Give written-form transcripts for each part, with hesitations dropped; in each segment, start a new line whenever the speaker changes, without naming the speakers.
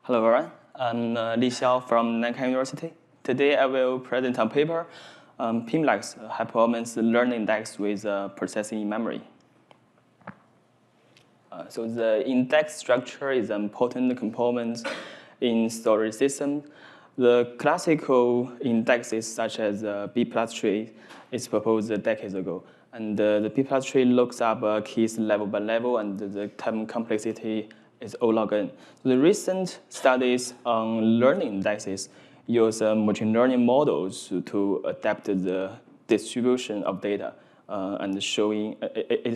Hello everyone, I'm Lixiao from Nankai University. Today I will present a paper, PIMLex, high-performance learning index with processing in memory. So the index structure is an important component in storage system. The classical indexes such as B+ tree is proposed decades ago. And the B+ tree looks up keys level by level, and the term complexity is O log n. So the recent studies on learning indexes use machine learning models to adapt the distribution of data, and it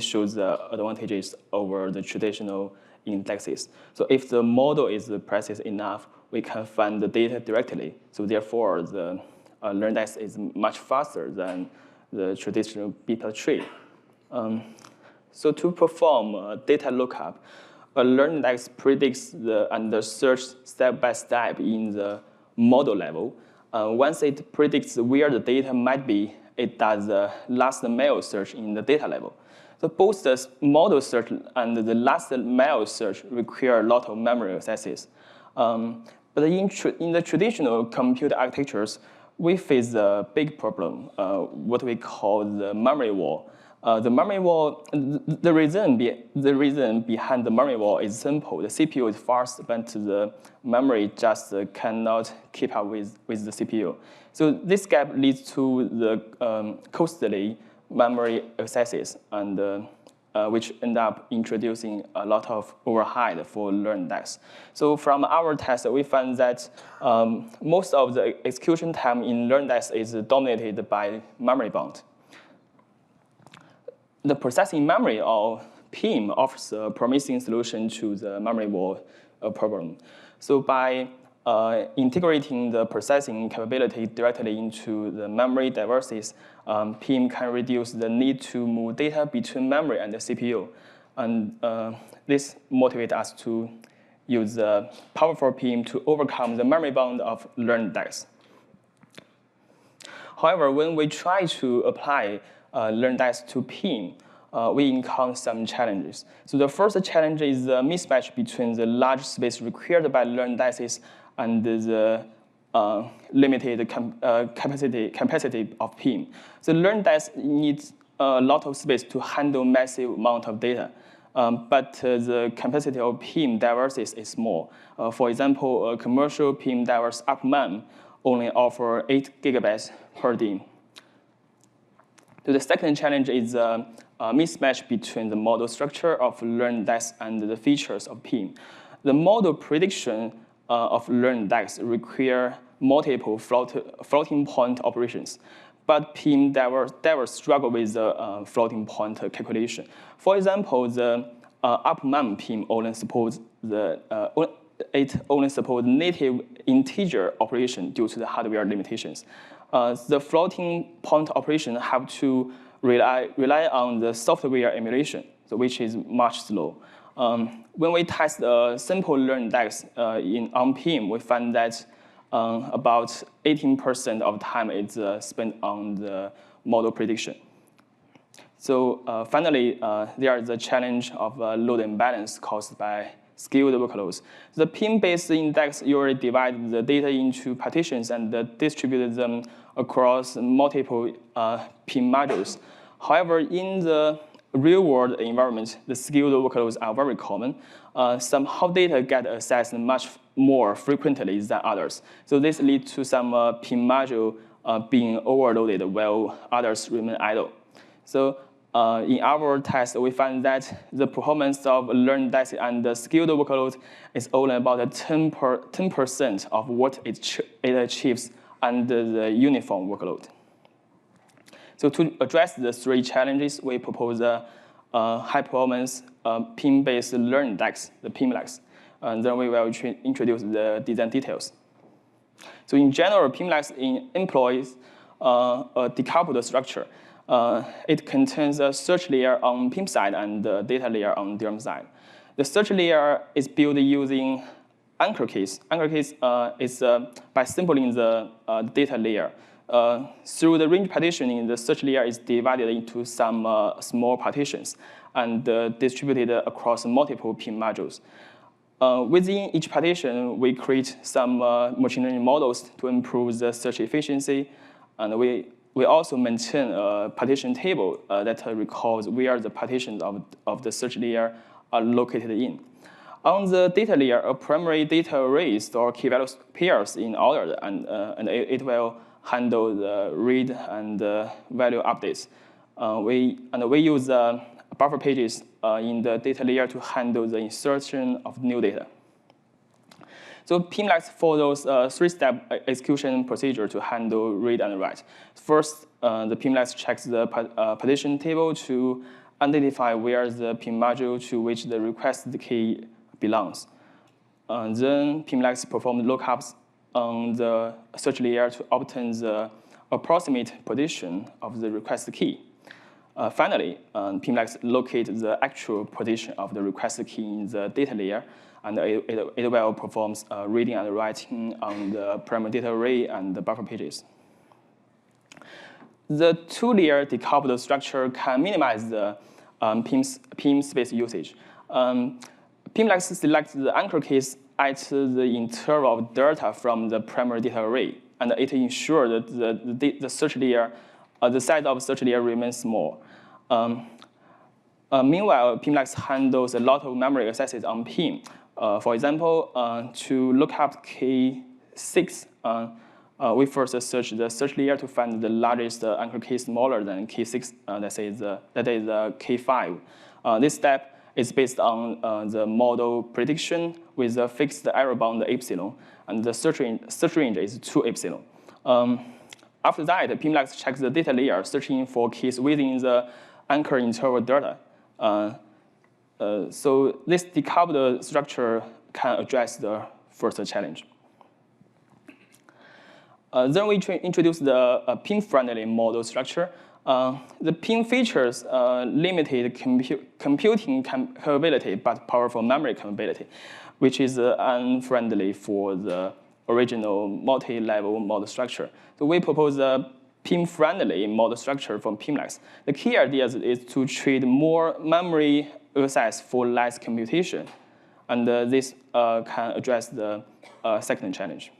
shows the advantages over the traditional indexes. So if the model is precise enough, we can find the data directly. So therefore, the learn index is much faster than the traditional B+ tree. So to perform data lookup, a learn index predicts and search step by step in the model level. Once it predicts where the data might be, it does the last mile search in the data level. So both the model search and the last mile search require a lot of memory accesses. But in the traditional computer architectures, we face a big problem, what we call the memory wall. The memory wall, the reason behind the memory wall is simple. The CPU is fast, but the memory just cannot keep up with the CPU. So this gap leads to the costly memory accesses, and which end up introducing a lot of overhead for learn index. So from our test, we found that most of the execution time in learn index is dominated by memory bound. The processing memory, or PIM, offers a promising solution to the memory wall problem. So by integrating the processing capability directly into the memory devices, PIM can reduce the need to move data between memory and the CPU. And this motivates us to use the powerful PIM to overcome the memory bound of learn index. However, when we try to apply learn index to PIM, we encounter some challenges. So the first challenge is the mismatch between the large space required by learn indexes and the limited capacity of PIM. So learn index needs a lot of space to handle massive amount of data, but the capacity of PIM devices is small. For example, a commercial PIM device UPMEM only offer 8 gigabytes per DIMM. So the second challenge is a mismatch between the model structure of learn index and the features of PIM. The model prediction of learn index require multiple floating point operations, but PIM never struggle with the floating point calculation. For example, the UPMEM PIM only supports it only supports native integer operation due to the hardware limitations. The floating point operation have to rely on the software emulation, so which is much slow. When we test a simple learn index on PIM, we find that about 18% of time is spent on the model prediction. So finally, there is the challenge of load imbalance caused by skilled workloads. The PIM-based index usually divides the data into partitions and distributes them across multiple PIM modules. However, in the real-world environment, the skilled workloads are very common. Somehow data get accessed much more frequently than others. So this leads to some PIM module being overloaded while others remain idle. So in our test, we find that the performance of learn index and the skilled workload is only about 10% of what it achieves under the uniform workload. So to address the three challenges, we propose a high-performance PIM-based learn index, the PIMLex. And then we will introduce the design details. So in general, PIMLex employs a decoupled structure. It contains a search layer on PIM side and the data layer on DRAM side. The search layer is built using anchor keys. Anchor keys is by sampling the data layer. Through the range partitioning, the search layer is divided into some small partitions and distributed across multiple PIM modules. Within each partition, we create some machine learning models to improve the search efficiency, and we also maintain a partition table that records where the partitions of the search layer are located in. On the data layer, a primary data array stores key value pairs in order, and it will handle the read and value updates. We use buffer pages in the data layer to handle the insertion of new data. So PIMLex follows a three-step execution procedure to handle read and write. First, the PIMLex checks the partition table to identify where the PIM module to which the requested key belongs. Then PIMLex performs lookups on the search layer to obtain the approximate position of the requested key. Finally, PIMLex locates the actual position of the requested key in the data layer, and it will perform reading and writing on the primary data array and the buffer pages. The two-layer decoupled structure can minimize the PIM space usage. PIMLex selects the anchor keys at the interval of delta from the primary data array, and it ensures that the search layer, the size of the search layer remains small. Meanwhile, PIMLex handles a lot of memory accesses on PIM. For example, to look up K6, we first search the search layer to find the largest anchor key smaller than K6, that is K5. This step is based on the model prediction with a fixed error bound epsilon, and the search range is 2 epsilon. After that, PIMLex checks the data layer, searching for keys within the anchor interval delta. So this decoupled structure can address the first challenge. Then we introduce the PIM-friendly model structure. The PIM features limited computing capability but powerful memory capability, which is unfriendly for the original multi-level model structure. So we propose a PIM-friendly model structure from PIMLex. The key idea is to trade more memory access for less computation, and this can address the second challenge.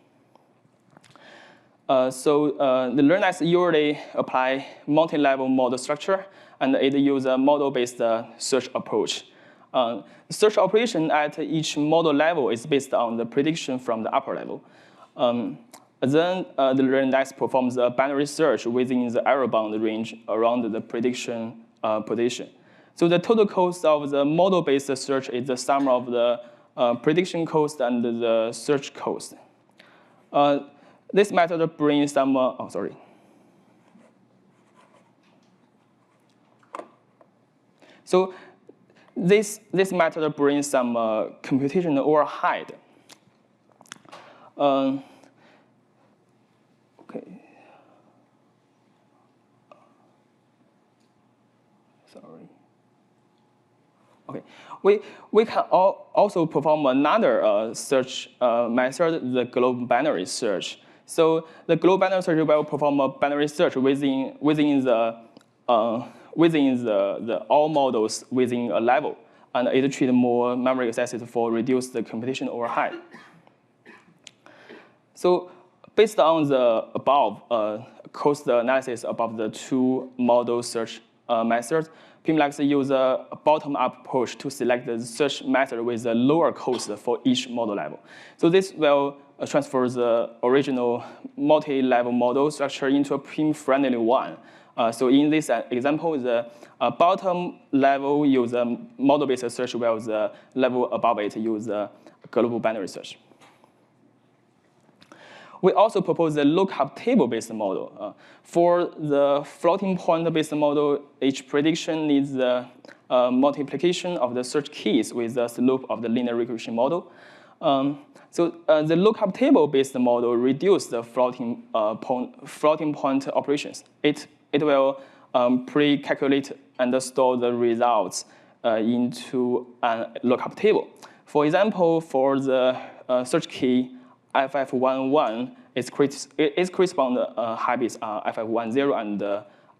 So the LearnX usually apply multi-level model structure, and it uses a model-based search approach. The search operation at each model level is based on the prediction from the upper level. Then the LearnX performs a binary search within the error bound range around the prediction position. So the total cost of the model-based search is the sum of the prediction cost and the search cost. This method brings some, So this method brings some computational overhead. Okay. Sorry. Okay. We can also perform another search method, the global binary search. So the global binary search will perform a binary search within the all models within a level, and it treats more memory accesses for reduce the computation overhead. So based on the above cost analysis above the two model search methods, PIMLex uses a bottom-up approach to select the search method with a lower cost for each model level. So this will transfer the original multi-level model structure into a PIM-friendly one. So in this example, the bottom level use a model-based search, while the level above it use a global binary search. We also propose a lookup table-based model. For the floating point-based model, each prediction needs the multiplication of the search keys with the slope of the linear regression model. So the lookup table-based model reduces the floating point operations. It will pre-calculate and store the results into a lookup table. For example, for the search key FF11, it corresponds to FF10 and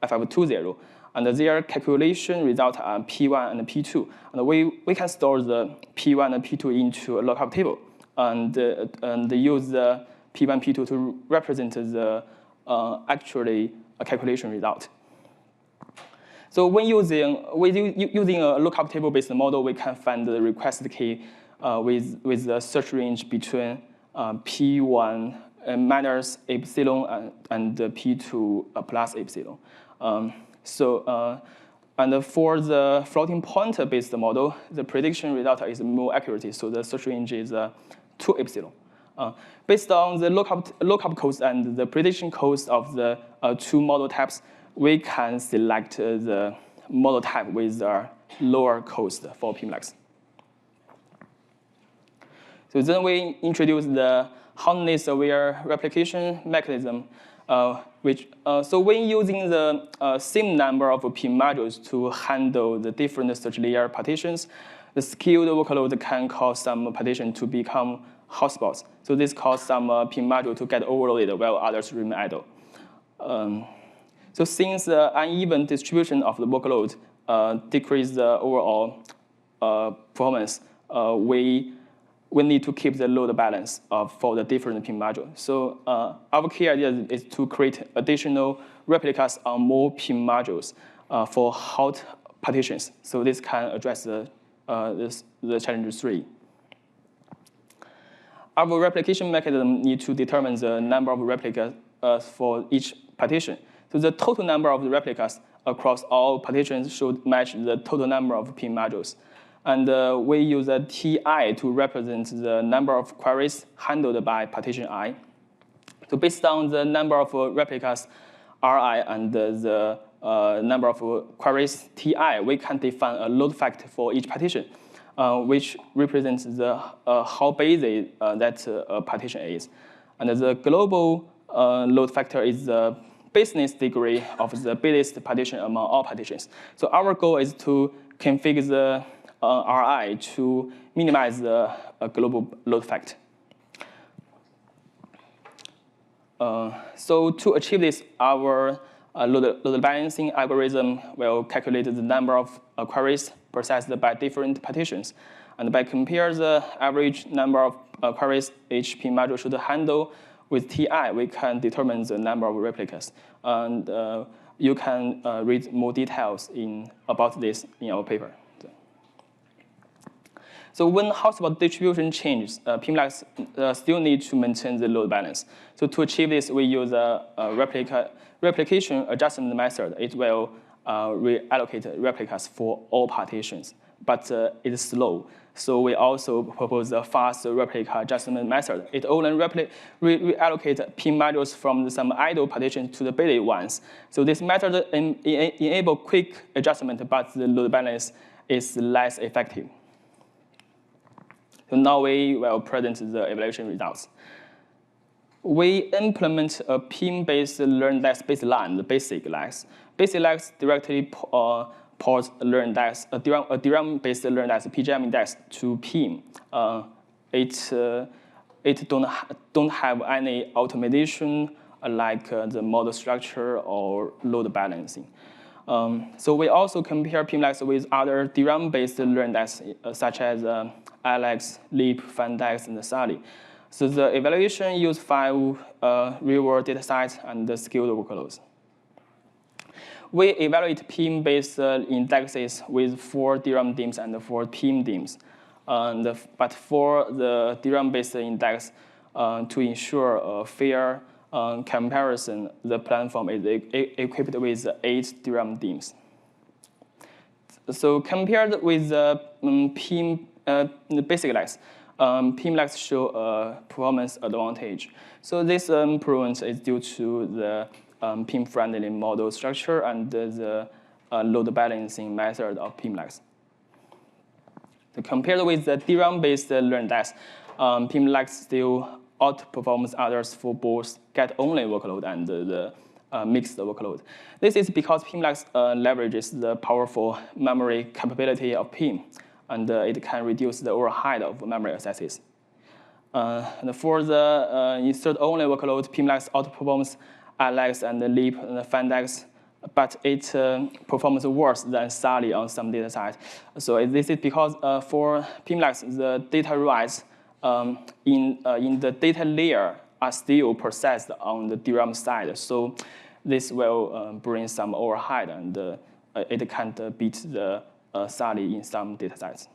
FF20. and their calculation result are P1 and P2. And we can store the P1 and P2 into a lookup table and use the P1, P2 to represent the actually calculation result. So when using a lookup table-based model, we can find the request key with the search range between P1 minus epsilon and P2 plus epsilon. And for the floating point-based model, the prediction result is more accurate, so the search range is 2 epsilon. Based on the lookup cost and the prediction cost of the two model types, we can select the model type with a lower cost for PIMLex. So then we introduce the hotness-aware replication mechanism, so when using the same number of PIM modules to handle the different search layer partitions, the skilled workload can cause some partition to become hotspots. So this causes some PIM module to get overloaded while others remain idle. So since the uneven distribution of the workload decreases the overall performance, we need to keep the load balance for the different PIM modules. So our key idea is to create additional replicas on more PIM modules for hot partitions. So this can address the challenge 3. Our replication mechanism needs to determine the number of replicas for each partition. So the total number of the replicas across all partitions should match the total number of PIM modules. And we use a TI to represent the number of queries handled by partition I. So based on the number of replicas Ri and the number of queries Ti, we can define a load factor for each partition, which represents the how busy that partition is. And the global load factor is the business degree of the busiest partition among all partitions. So our goal is to configure the Ri to minimize the global load factor. So to achieve this, our load balancing algorithm will calculate the number of queries processed by different partitions. And by comparing the average number of queries each PIM module should handle with TI, we can determine the number of replicas. And you can read more details about this in our paper. So when hotspot distribution changes, PIMLex still needs to maintain the load balance. So to achieve this, we use a replication adjustment method. It will reallocate replicas for all partitions, but it's slow. So we also propose a fast replica adjustment method. It only reallocates PIM modules from some idle partitions to the busy ones. So this method enables quick adjustment, but the load balance is less effective. So now we will present the evaluation results. We implement a PIM-based LearnDex baseline, the basic LeX. Basic LeX directly ports LearnDex, a DRAM-based LearnDex PGM index to PIM. It don't have any automation like the model structure or load balancing. So we also compare PIMLex with other DRAM-based LearnDex, such as ALEX, LEAP, FunDex, and SALI. So the evaluation used 5 real-world data sets and the skilled workloads. We evaluate PIM-based indexes with 4 DRAM DIMMs and 4 PIM DIMMs. But for the DRAM-based index, to ensure a fair comparison, the platform is equipped with 8 DRAM DIMMs. So compared with the basic LeX, PIMLex show a performance advantage. So this improvement is due to the PIM-friendly model structure and the load balancing method of PIMLex. So compared with the DRAM-based LearnDex, PIMLex still outperforms others for both get-only workload and the mixed workload. This is because PIMLex leverages the powerful memory capability of PIM, and it can reduce the overhead of memory accesses. And for the insert-only workload, PIMLex outperforms ALEX and LEAP and FunDex but it performs worse than SALI on some data sets. So this is because for PIMLex, the data writes in the data layer are still processed on the DRAM side. So this will bring some overhead, and it can't beat the SALI in some data sets.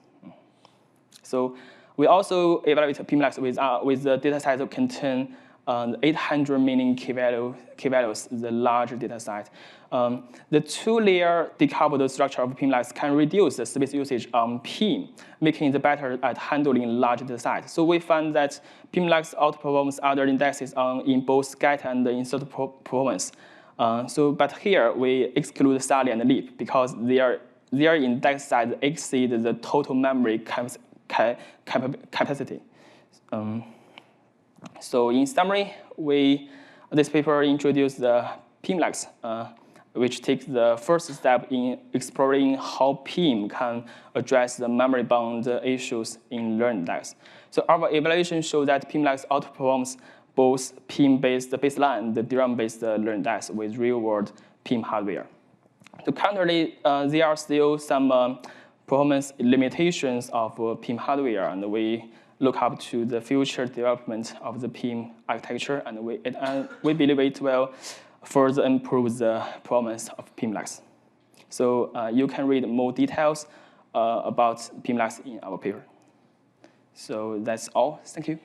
So we also evaluate PIMLex with the data set that contain 800 million key values, the larger data set. The two-layer decoupled structure of PIMLex can reduce the space usage on PIM, making it better at handling large data sets. So we found that PIMLex outperforms other indexes in both get and insert performance. But here we exclude SALI and leap because their index size exceed the total memory capacity. So in summary, this paper introduced the PIMLex, which takes the first step in exploring how PIM can address the memory bound issues in LearnDex. So our evaluation showed that PIMLex outperforms both PIM-based baseline and the DRAM-based LearnDex with real-world PIM hardware. So currently, there are still some performance limitations of PIM hardware, and we look up to the future development of the PIM architecture, and we believe it will further improve the performance of PIMLex. So you can read more details about PIMLex in our paper. So that's all. Thank you.